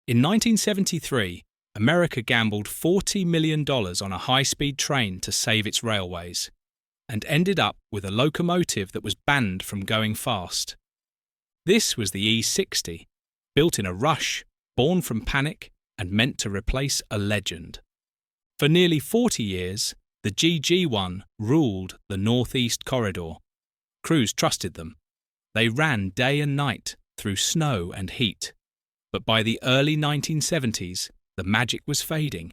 In 1973, America gambled $40 million on a high-speed train to save its railways, and ended up with a locomotive that was banned from going fast. This was the E60, built in a rush, born from panic, and meant to replace a legend. For nearly 40 years, the GG1 ruled the Northeast Corridor. Crews trusted them. They ran day and night through snow and heat. But by the early 1970s, the magic was fading.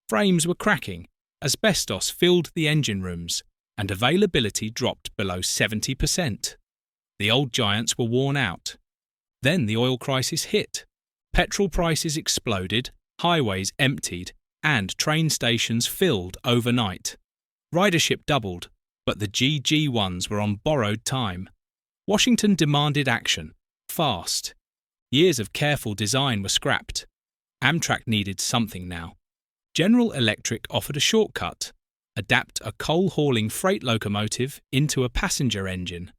Frames were cracking, asbestos filled the engine rooms, and availability dropped below 70%. The old giants were worn out. Then the oil crisis hit. Petrol prices exploded, highways emptied, and train stations filled overnight. Ridership doubled, but the GG1s were on borrowed time. Washington demanded action, fast. Years of careful design were scrapped. Amtrak needed something now. General Electric offered a shortcut: adapt a coal-hauling freight locomotive into a passenger engine.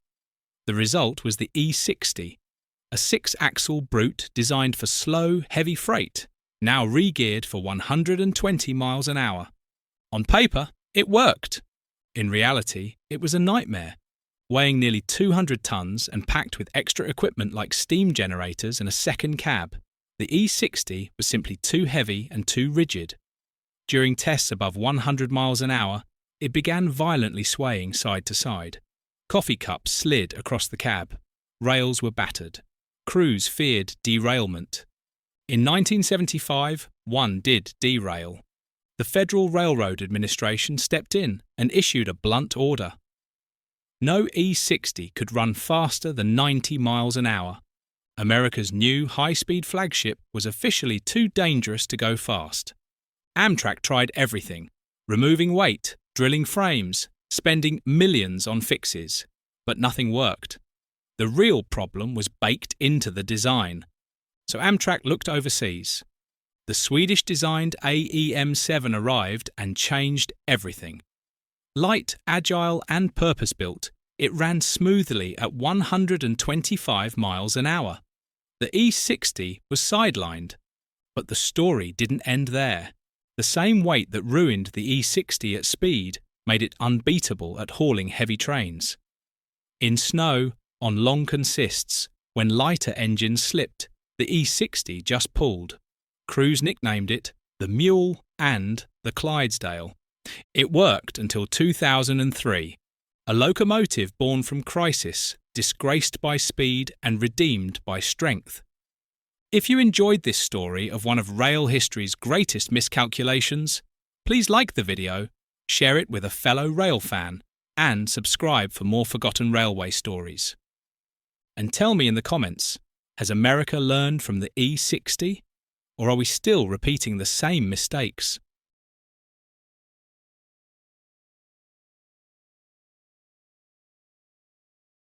The result was the E60, a six-axle brute designed for slow, heavy freight, now re-geared for 120 miles an hour. On paper, it worked. In reality, it was a nightmare. Weighing nearly 200 tons and packed with extra equipment like steam generators and a second cab, the E60 was simply too heavy and too rigid. During tests above 100 miles an hour, it began violently swaying side to side. Coffee cups slid across the cab. Rails were battered. Crews feared derailment. In 1975, one did derail. The Federal Railroad Administration stepped in and issued a blunt order. No E60 could run faster than 90 miles an hour. America's new high-speed flagship was officially too dangerous to go fast. Amtrak tried everything: removing weight, drilling frames, spending millions on fixes. But nothing worked. The real problem was baked into the design. So Amtrak looked overseas. The Swedish-designed AEM-7 arrived and changed everything. Light, agile and purpose-built, it ran smoothly at 125 miles an hour. The E60 was sidelined. But the story didn't end there. The same weight that ruined the E60 at speed made it unbeatable at hauling heavy trains. In snow, on long consists, when lighter engines slipped, the E60 just pulled. Crews nicknamed it the Mule and the Clydesdale. It worked until 2003, a locomotive born from crisis, disgraced by speed and redeemed by strength. If you enjoyed this story of one of rail history's greatest miscalculations, please like the video, share it with a fellow rail fan, and subscribe for more forgotten railway stories. And tell me in the comments, has America learned from the E60? Or are we still repeating the same mistakes?